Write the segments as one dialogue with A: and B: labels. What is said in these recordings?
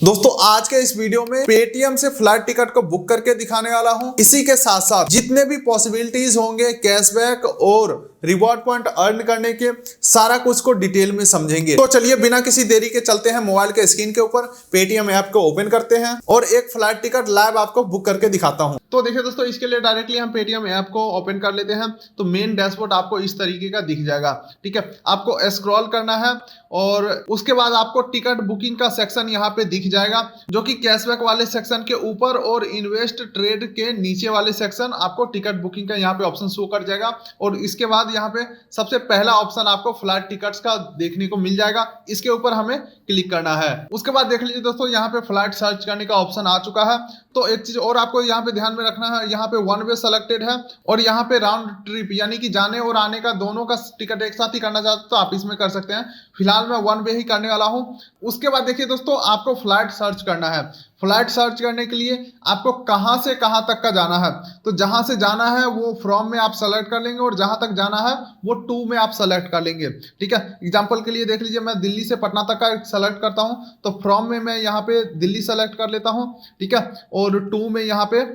A: दोस्तों आज के इस वीडियो में पेटीएम से फ्लाइट टिकट को बुक करके दिखाने वाला हूं। इसी के साथ साथ जितने भी पॉसिबिलिटीज होंगे कैशबैक और रिवॉर्ड पॉइंट अर्न करने के, सारा कुछ को डिटेल में समझेंगे। तो चलिए बिना किसी देरी के चलते हैं मोबाइल के स्क्रीन के ऊपर, पेटीएम ऐप को ओपन करते हैं और एक फ्लाइट टिकट लाइव आपको बुक करके दिखाता हूं। तो देखिए दोस्तों, इसके लिए डायरेक्टली हम पेटीएम ऐप को ओपन कर लेते हैं। तो मेन डैशबोर्ड आपको इस तरीके का दिख जाएगा। ठीक है, आपको स्क्रॉल करना है और उसके बाद आपको टिकट बुकिंग का सेक्शन यहाँ पे दिख जाएगा, जो कि कैशबैक वाले सेक्शन के ऊपर और इन्वेस्ट ट्रेड के नीचे वाले सेक्शन आपको टिकट बुकिंग का यहाँ पे ऑप्शन शो कर जाएगा। और इसके बाद यहाँ पे सबसे पहला ऑप्शन आपको फ्लाइट टिकट्स का देखने को मिल जाएगा। इसके ऊपर हमें क्लिक करना है। उसके बाद देख लीजिए दोस्तों, यहाँ पे फ्लाइट सर्च करने का ऑप्शन आ चुका है। तो एक चीज और आपको यहाँ पे ध्यान में रखना है, यहाँ पे वन वे सेलेक्टेड है और यहाँ पे राउंड ट्रिप यानी कि जाने और आने का दोनों का टिकट एक साथ ही करना चाहते तो आप इसमें कर सकते हैं। फिलहाल मैं वन वे ही करने वाला हूँ। उसके बाद देखिए दोस्तों, आपको फ्लाइट सर्च करना है। फ्लाइट सर्च करने के लिए आपको कहां से कहां तक का जाना है, तो जहां से जाना है वो फ्रॉम में आप सेलेक्ट कर लेंगे और जहां तक जाना है वो टू में आप सेलेक्ट कर लेंगे। ठीक है, एग्जांपल के लिए देख लीजिए, मैं दिल्ली से पटना तक का सेलेक्ट करता हूं। तो फ्रॉम में मैं यहाँ पे दिल्ली सेलेक्ट कर लेता हूं। ठीक है, और टू में यहाँ पे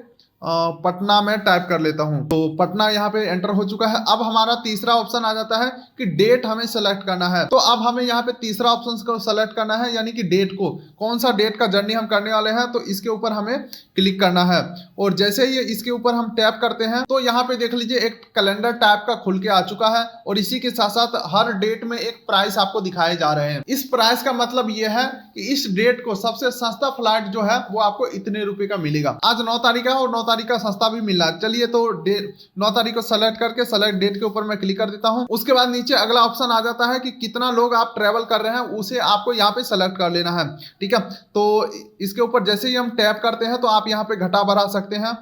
A: पटना में टाइप कर लेता हूं। तो पटना यहाँ पे एंटर हो चुका है। अब हमारा तीसरा ऑप्शन आ जाता है कि डेट हमें सेलेक्ट करना है। तो अब हमें यहाँ पे तीसरा ऑप्शन को सेलेक्ट करना है, यानी कि डेट को, कौन सा डेट का जर्नी हम करने वाले हैं। तो इसके ऊपर हमें क्लिक करना है और जैसे ही इसके ऊपर हम टैप करते हैं तो यहाँ पे देख लीजिए एक कैलेंडर टाइप का खुल के आ चुका है और इसी के साथ साथ हर डेट में एक प्राइस आपको दिखाए जा रहे हैं। इस प्राइस का मतलब ये है कि इस डेट को सबसे सस्ता फ्लाइट जो है वो आपको इतने रुपए का मिलेगा। आज 9 तारीख है और 9 तारीख का सस्ता भी मिल रहा है। चलिए तो 9 तारीख को सेलेक्ट करके सेलेक्ट डेट के ऊपर मैं क्लिक कर देता हूं। उसके बाद नीचे अगला ऑप्शन आ जाता है कि कितना लोग आप ट्रेवल कर रहे हैं, उसे आपको यहाँ पे सेलेक्ट कर लेना है। ठीक है, तो इसके ऊपर जैसे ही हम टैप करते हैं तो आप यहाँ पे घटा बढ़ा सकते हैं।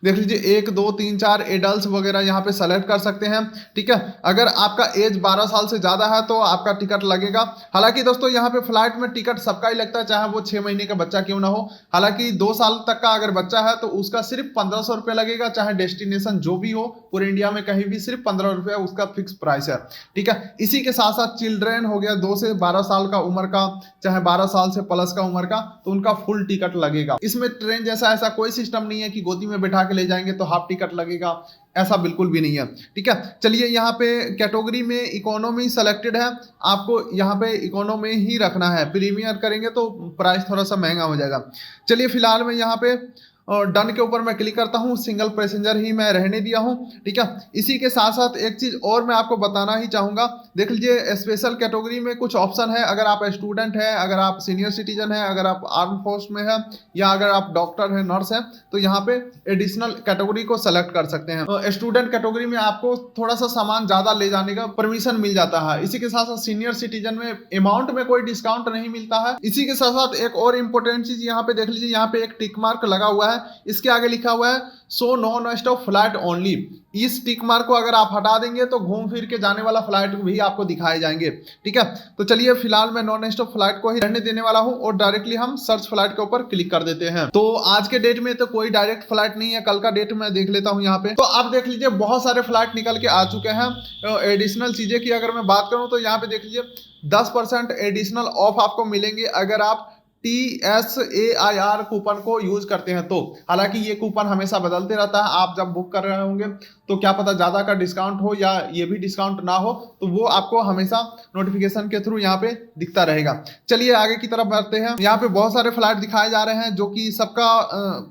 A: देख लीजिए 1 2 3 4 एडल्ट वगैरह यहाँ पे सेलेक्ट कर सकते हैं। ठीक है, अगर आपका एज 12 साल से ज्यादा है तो आपका टिकट लगेगा। हालांकि दोस्तों यहाँ पे फ्लाइट में टिकट सबका ही लगता है, चाहे वो 6 महीने का बच्चा क्यों ना हो। हालांकि 2 साल तक का अगर बच्चा है तो उसका सिर्फ 1500 रुपये लगेगा, चाहे डेस्टिनेशन जो भी हो पूरे इंडिया में कहीं भी सिर्फ 15 रुपये उसका फिक्स प्राइस है। ठीक है, इसी के साथ साथ चिल्ड्रेन हो गया 2 से 12 साल का उम्र का, चाहे 12 साल से प्लस का उम्र का, तो उनका फुल टिकट लगेगा। इसमें ट्रेन जैसा ऐसा कोई सिस्टम नहीं है कि गोदी में बैठा के ले जाएंगे तो हाफ टिकट लगेगा, ऐसा बिल्कुल भी नहीं है। ठीक है, चलिए यहाँ पे कैटेगरी में इकोनॉमी सेलेक्टेड है, आपको यहाँ पे इकोनॉमी ही रखना है। प्रीमियर करेंगे तो प्राइस थोड़ा सा महंगा हो जाएगा। चलिए फिलहाल मैं यहाँ पे और डन के ऊपर मैं क्लिक करता हूँ, सिंगल पैसेंजर ही मैं रहने दिया हूँ। ठीक है, इसी के साथ साथ एक चीज और मैं आपको बताना ही चाहूंगा। देख लीजिए स्पेशल कैटेगरी में कुछ ऑप्शन है। अगर आप स्टूडेंट है, अगर आप सीनियर सिटीजन है, अगर आप आर्म फोर्स में है, या अगर आप डॉक्टर है, नर्स है, तो यहाँ पे एडिशनल कैटेगरी को सेलेक्ट कर सकते हैं। स्टूडेंट कैटेगरी में आपको थोड़ा सा सामान ज्यादा ले जाने का परमिशन मिल जाता है। इसी के साथ साथ सीनियर सिटीजन में अमाउंट में कोई डिस्काउंट नहीं मिलता है। इसी के साथ साथ एक और इंपॉर्टेंट चीज यहाँ पे देख लीजिए, यहाँ पे एक टिक मार्क लगा हुआ है, इसके आगे लिखा हुआ है so non stop flight only. इस टिक मार्क को अगर आप हटा देंगे तो घूम फिर के जाने वाला फ्लाइट भी आपको दिखाए जाएंगे। ठीक है, तो चलिए फिलहाल मैं नॉन स्टॉप फ्लाइट को ही रहने देने वाला हूं और डायरेक्टली हम सर्च फ्लाइट के ऊपर क्लिक कर देते हैं। तो आज के डेट में तो कोई डायरेक्ट फ्लाइट नहीं है, कल का डेट मैं देख लेता हूं यहाँ पे। तो आप देख लीजिए बहुत सारे फ्लाइट निकल के आ चुके हैं। एडिशनल चीजें की अगर मैं बात करूं तो यहाँ पे देख लीजिए 10% एडिशनल ऑफ आपको मिलेंगे अगर आप TSAIR कूपन को यूज करते हैं तो। हालांकि ये कूपन हमेशा बदलते रहता है, आप जब बुक कर रहे होंगे तो क्या पता ज्यादा का डिस्काउंट हो या ये भी डिस्काउंट ना हो, तो वो आपको हमेशा नोटिफिकेशन के थ्रू यहाँ पे दिखता रहेगा। चलिए आगे की तरफ बढ़ते हैं। यहाँ पे बहुत सारे फ्लाइट दिखाए जा रहे हैं जो कि सबका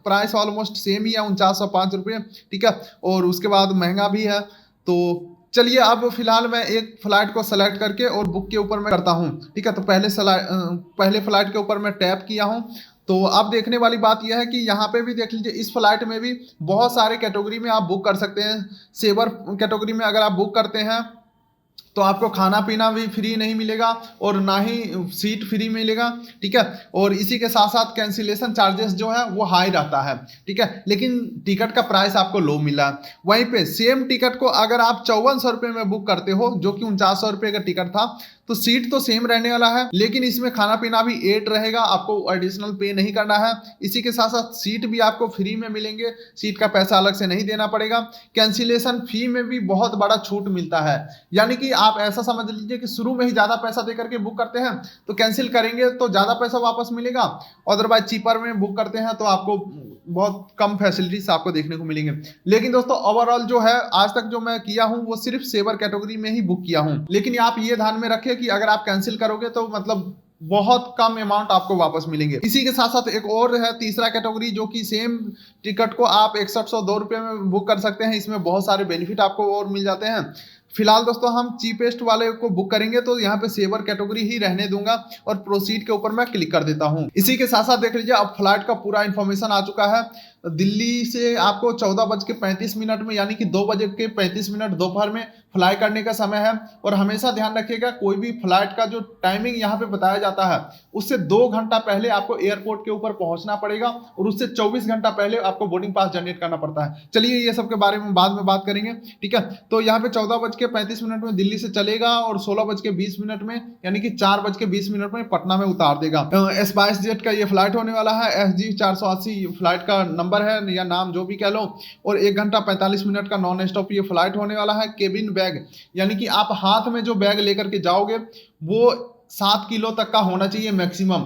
A: प्राइस ऑलमोस्ट सेम ही है, 4905 रुपये। ठीक है, और उसके बाद महंगा भी है। तो चलिए अब फिलहाल मैं एक फ्लाइट को सेलेक्ट करके और बुक के ऊपर मैं करता हूं। ठीक है, तो पहले फ्लाइट के ऊपर मैं टैप किया हूं। तो अब देखने वाली बात यह है कि यहाँ पे भी देख लीजिए इस फ्लाइट में भी बहुत सारे कैटेगरी में आप बुक कर सकते हैं। सेवर कैटेगरी में अगर आप बुक करते हैं तो आपको खाना पीना भी फ्री नहीं मिलेगा और ना ही सीट फ्री मिलेगा। ठीक है, और इसी के साथ साथ कैंसिलेशन चार्जेस जो है वो हाई रहता है। ठीक है, लेकिन टिकट का प्राइस आपको लो मिला है। वहीं पे सेम टिकट को अगर आप 5400 रुपये में बुक करते हो, जो कि 4900 रुपये का टिकट था, तो सीट तो सेम रहने वाला है, लेकिन इसमें खाना पीना भी एड रहेगा, आपको एडिशनल पे नहीं करना है। इसी के साथ साथ सीट भी आपको फ्री में मिलेंगे, सीट का पैसा अलग से नहीं देना पड़ेगा। कैंसिलेशन फी में भी बहुत बड़ा छूट मिलता है, यानी कि आप ऐसा समझ लीजिए कि शुरू में ही ज्यादा पैसा दे करके बुक करते हैं तो कैंसिल करेंगे तो ज्यादा पैसा वापस मिलेगा, अदरवाइज चीपर में बुक करते हैं तो आपको बहुत कम फैसिलिटीज आपको देखने को मिलेंगे। लेकिन दोस्तों ओवरऑल जो है आज तक जो मैं किया हूं वो सिर्फ सेवर कैटेगरी में ही बुक किया हूं, लेकिन आप ये ध्यान में रखें कि अगर आप कैंसिल करोगे तो मतलब बहुत कम अमाउंट आपको वापस मिलेंगे। इसी के साथ साथ एक और है तीसरा कैटेगरी, जो कि सेम टिकट को आप 6102 रुपये में बुक कर सकते हैं। इसमें बहुत सारे बेनिफिट आपको और मिल जाते हैं। फिलहाल दोस्तों हम चीपेस्ट वाले को बुक करेंगे तो यहाँ पे सेवर कैटेगरी ही रहने दूंगा और प्रोसीड के ऊपर मैं क्लिक कर देता हूँ। इसी के साथ साथ देख लीजिए अब फ्लाइट का पूरा इंफॉर्मेशन आ चुका है। दिल्ली से आपको 14:35 में यानी कि 2:35 दोपहर में फ्लाई करने का समय है। और हमेशा ध्यान रखिएगा कोई भी फ्लाइट का जो टाइमिंग यहाँ पे बताया जाता है उससे 2 घंटा पहले आपको एयरपोर्ट के ऊपर पहुंचना पड़ेगा और उससे 24 घंटा पहले आपको बोर्डिंग पास जनरेट करना पड़ता है। चलिए ये सब के बारे में बाद में बात करेंगे, ठीक है। तो यहाँ पे 14:35 में दिल्ली से चलेगा और 16:20 में यानी कि 4:20 में पटना में उतार देगा। स्पाइस जेट का ये फ्लाइट होने वाला है। SG 480 फ्लाइट का नंबर है या नाम जो भी कह लो। और 1 घंटा 45 मिनट का नॉन स्टॉप ये फ्लाइट होने वाला है। केबिन बैग यानी कि आप हाथ में जो बैग लेकर के जाओगे वो 7 किलो तक का होना चाहिए मैक्सिमम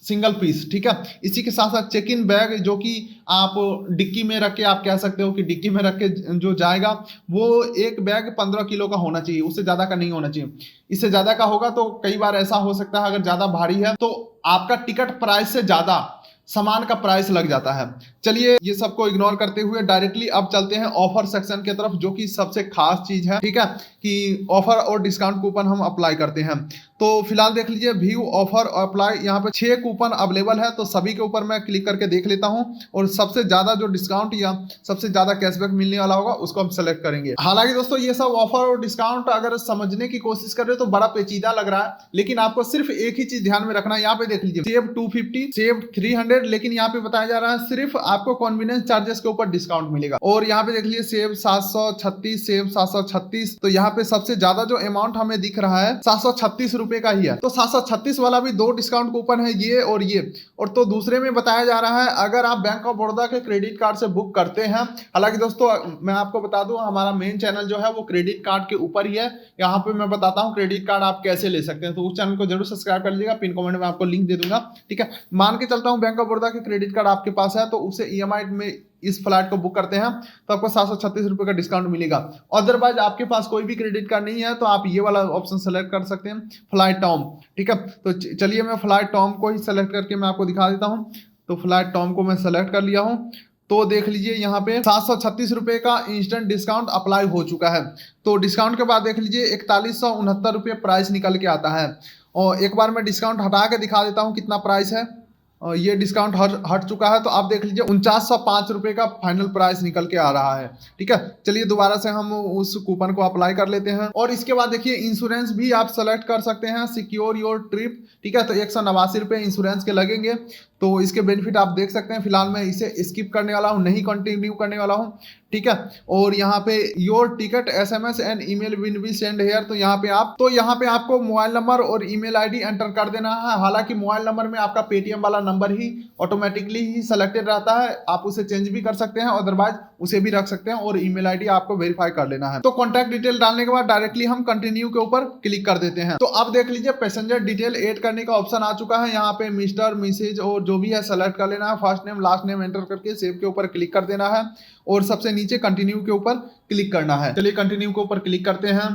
A: सिंगल पीस, ठीक है। इसी के साथ साथ चेक इन बैग जो कि आप डिक्की में रख के आप कह सकते हो कि डिक्की में रख के जो जाएगा वो एक बैग 15 किलो का होना चाहिए, उससे ज्यादा का नहीं होना चाहिए। इससे ज्यादा का होगा तो कई बार ऐसा हो सकता है अगर ज्यादा भारी है तो आपका टिकट प्राइस से ज्यादा सामान का प्राइस लग जाता है। चलिए ये सबको इग्नोर करते हुए डायरेक्टली अब चलते हैं ऑफर सेक्शन की तरफ, जो कि सबसे खास चीज है, ठीक है, कि ऑफर और डिस्काउंट कूपन हम अप्लाई करते हैं। तो फिलहाल देख लीजिए व्यू ऑफर अप्लाई, यहाँ पे 6 कूपन अवेलेबल है। तो सभी के ऊपर मैं क्लिक करके देख लेता हूँ और सबसे ज्यादा जो डिस्काउंट या सबसे ज्यादा कैशबैक मिलने वाला होगा उसको हम सेलेक्ट करेंगे। हालांकि दोस्तों ये सब ऑफर और डिस्काउंट अगर समझने की कोशिश कर रहे हो तो बड़ा पेचीदा लग रहा है, लेकिन आपको सिर्फ एक ही चीज ध्यान में रखना है। यहाँ पे देख लीजिए सेव 250, सेव 300, लेकिन यहाँ पे बताया जा रहा है सिर्फ आपको कन्वीनियंस चार्जेस के ऊपर डिस्काउंट मिलेगा। और यहाँ पे देख लीजिए सेव 736, सेव 736। तो यहाँ पे सबसे ज्यादा जो अमाउंट हमें दिख रहा है 736 रुपए का ही है। तो 736 वाला भी 2 डिस्काउंट कूपन है, ये और ये। और तो दूसरे में बताया जा रहा है अगर आप बैंक ऑफ बड़ौदा के क्रेडिट कार्ड से बुक करते हैं, हालांकि दोस्तों मैं आपको बता दूं हमारा मेन चैनल जो है वो क्रेडिट कार्ड के ऊपर ही है। यहाँ पे मैं बताता हूँ क्रेडिट कार्ड आप कैसे ले सकते हैं, तो उस चैनल को जरूर सब्सक्राइब कर लीजिएगा। पिन कमेंट में आपको लिंक दे दूंगा, ठीक है। मान के चलता हूँ बैंक ऑफ बड़ौदा के क्रेडिट कार्ड आपके पास है तो उसे EMI में इस फ्लाइट को बुक करते हैं तो आपको 736 रुपए का डिस्काउंट मिलेगा। अदरवाइज आपके पास कोई भी क्रेडिट कार्ड नहीं है तो आप ये वाला ऑप्शन सेलेक्ट कर सकते हैं, फ्लाइट टॉम, ठीक है। तो चलिए मैं फ्लाइट टॉम को ही सेलेक्ट करके मैं आपको दिखा देता हूं। तो फ्लाइट टॉम को मैं सेलेक्ट कर लिया हूं। तो देख लीजिए यहाँ पे 736 रुपए का इंस्टेंट डिस्काउंट अप्लाई हो चुका है। तो डिस्काउंट के बाद देख लीजिए 4169 रुपये प्राइस निकल के आता है। और एक बार मैं डिस्काउंट हटा के दिखा देता हूँ कितना प्राइस है। ये डिस्काउंट हट चुका है तो आप देख लीजिए 4905 रुपए का फाइनल प्राइस निकल के आ रहा है, ठीक है। चलिए दोबारा से हम उस कूपन को अप्लाई कर लेते हैं। और इसके बाद देखिए इंश्योरेंस भी आप सेलेक्ट कर सकते हैं, सिक्योर योर ट्रिप, ठीक है। तो 189 रुपए इंश्योरेंस के लगेंगे। तो इसके बेनिफिट आप देख सकते हैं। फिलहाल मैं इसे स्किप करने वाला हूँ, नहीं कंटिन्यू करने वाला हूँ, ठीक है। और यहाँ पे your ticket SMS and email will be send here. तो यहाँ पे आपको मोबाइल नंबर और ईमेल आईडी एंटर कर देना है। हालांकि मोबाइल नंबर में आपका पेटीएम वाला नंबर ही ऑटोमेटिकली ही सेलेक्टेड रहता है, आप उसे चेंज भी कर सकते हैं, अदरवाइज उसे भी रख सकते हैं। और ईमेल आईडी आपको वेरीफाई कर लेना है। तो कॉन्टैक्ट डिटेल डालने के बाद डायरेक्टली हम कंटिन्यू के ऊपर क्लिक कर देते हैं। तो अब देख लीजिए पैसेंजर डिटेल ऐड करने का ऑप्शन आ चुका है। यहाँ पे मिस्टर, मिसेज और जो भी है सेलेक्ट कर लेना है। First name last name enter करके सेव के ऊपर क्लिक कर देना है और सबसे नीचे कंटिन्यू के ऊपर क्लिक करना है। चलिए कंटिन्यू के ऊपर क्लिक करते हैं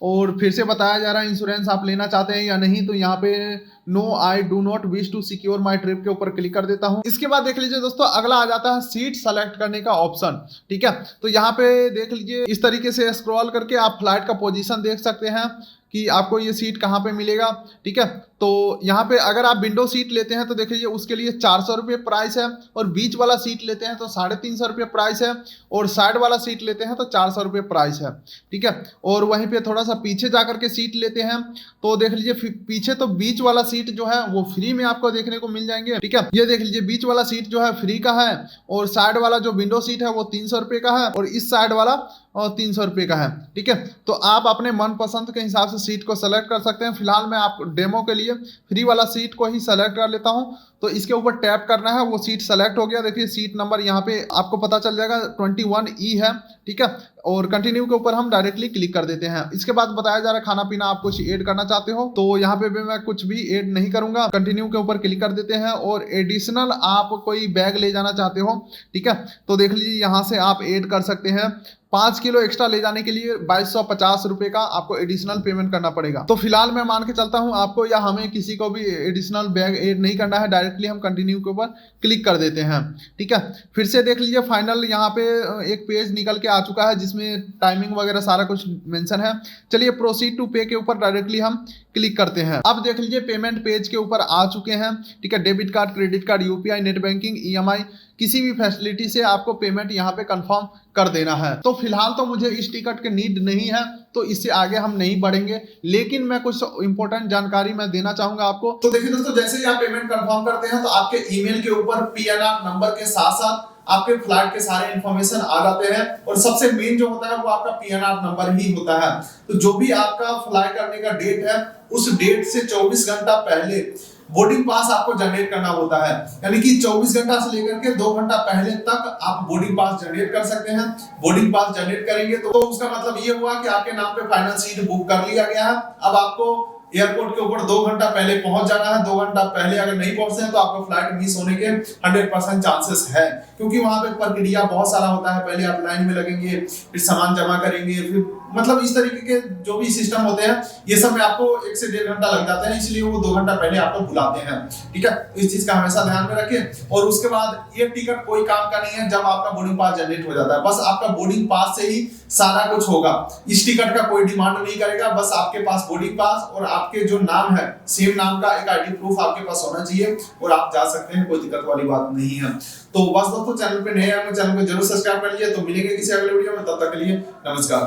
A: और फिर से बताया जा रहा है इंश्योरेंस आप लेना चाहते हैं या नहीं। तो यहाँ पे no I do not wish to secure my trip के ऊपर क्लिक कर देता हूँ। इसके बाद देख लीजिए दोस्तों अगला आ जाता है सीट सेलेक्ट करने का ऑप्शन, ठीक है। तो यहाँ पे देख लीजिए इस तरीके से स्क्रॉल करके आप फ्लाइट का पोजीशन देख सकते हैं कि आपको ये सीट कहाँ पे मिलेगा, ठीक है। तो यहाँ पे अगर आप विंडो सीट लेते हैं तो देख लीजिए उसके लिए 400 रुपये प्राइस है। और बीच वाला सीट लेते हैं तो 350 रुपये प्राइस है। और साइड वाला सीट लेते हैं तो 400 रुपये प्राइस है, ठीक है। और वहीं पे थोड़ा सा पीछे जाकर के सीट लेते हैं तो देख लीजिए पीछे तो बीच वाला सीट जो है वो फ्री में आपको देखने को मिल जाएंगे, ठीक है। ये देख लीजिए बीच वाला सीट जो है फ्री का है और साइड वाला जो विंडो सीट है वो 300 रुपये का है और इस साइड वाला 300 रुपये का है, ठीक है। तो आप अपने मनपसंद के हिसाब से सीट को सेलेक्ट कर सकते हैं। फिलहाल मैं आप डेमो के लिए फ्री वाला सीट को ही सेलेक्ट कर लेता हूं। तो इसके ऊपर टैप करना है, वो सीट सेलेक्ट हो गया। देखिए सीट नंबर यहाँ पे आपको पता चल जाएगा 21E है, ठीक है। और कंटिन्यू के ऊपर हम डायरेक्टली क्लिक कर देते हैं। इसके बाद बताया जा रहा है खाना पीना आप कुछ ऐड करना चाहते हो, तो यहाँ पे भी मैं कुछ भी ऐड नहीं करूंगा। कंटिन्यू के ऊपर क्लिक कर देते हैं। और एडिशनल आप कोई बैग ले जाना चाहते हो, ठीक है, तो देख लीजिए यहाँ से आप ऐड कर सकते हैं। 5 किलो एक्स्ट्रा ले जाने के लिए 2250 रुपए का आपको एडिशनल पेमेंट करना पड़ेगा। तो फिलहाल मैं मान के चलता हूं आपको या हमें किसी को भी एडिशनल बैग ऐड नहीं करना है, डायरेक्टली हम कंटिन्यू के ऊपर क्लिक कर देते हैं, ठीक है। फिर से देख लीजिए फाइनल यहाँ पे एक पेज निकल के आ चुका है जिसमें टाइमिंग वगैरह सारा कुछ मेंशन है। चलिए प्रोसीड टू पे के ऊपर डायरेक्टली हम क्लिक करते हैं। अब देख लीजिए पेमेंट पेज के ऊपर आ चुके हैं, ठीक है। Debit card, credit card, UPI, net banking, EMI, किसी भी फैसिलिटी से आपको पेमेंट यहाँ पे कंफर्म कर देना है। तो फिलहाल तो मुझे इस टिकट की नीड नहीं है, तो इससे आगे हम नहीं बढ़ेंगे, लेकिन मैं कुछ इंपॉर्टेंट जानकारी मैं देना चाहूंगा आपको। तो देखिए दोस्तों, जैसे ही आप पेमेंट कंफर्म करते हैं तो आपके ईमेल के ऊपर पीएनआर नंबर के साथ साथ आपके फ्लाइट के सारे इंफॉर्मेशन आ जाते हैं। और सबसे मेन जो होता है वो आपका पीएनआर नंबर ही होता है। तो जो भी आपका फ्लाई करने का डेट है, उस डेट से 24 घंटा पहले बोर्डिंग पास आपको जनरेट करना होता है। यानी कि 24 घंटा से लेकर के 2 घंटा पहले तक आप बोर्डिंग पास जनरेट कर सकते हैं। बोर्डिंग पास जनरेट करेंगे तो उसका मतलब ये हुआ कि आपके नाम पे फाइनल सीट बुक कर लिया गया है। अब आपको एयरपोर्ट के ऊपर 2 घंटा पहले पहुंच जाना है। 2 घंटा पहले अगर नहीं पहुंचते हैं तो आपका फ्लाइट मिस होने के 100% चांसेस है, क्योंकि वहां पे प्रक्रिया बहुत सारा होता है। पहले आप लाइन में लगेंगे, फिर सामान जमा करेंगे, फिर मतलब इस तरीके के जो भी सिस्टम होते हैं, ये सब में आपको 1 से 1.5 घंटा लग जाता है। इसलिए वो 2 घंटा पहले आपको बुलाते हैं, ठीक है। इस चीज का हमेशा ध्यान में रखें। और उसके बाद ये टिकट कोई काम का नहीं है जब आपका बोर्डिंग पास जनरेट हो जाता है। बस आपका बोर्डिंग पास से ही सारा कुछ होगा। इस टिकट का कोई डिमांड नहीं करेगा। बस आपके पास बोर्डिंग पास और आपके जो नाम है, सेम नाम का एक आईडी प्रूफ आपके पास होना चाहिए और आप जा सकते हैं, कोई दिक्कत वाली बात नहीं है। तो बस दोस्तों, चैनल पे नए हैं, चैनल को जरूर सब्सक्राइब कर लीजिए। तो मिलेंगे किसी अगले वीडियो में, तब तक के लिए नमस्कार।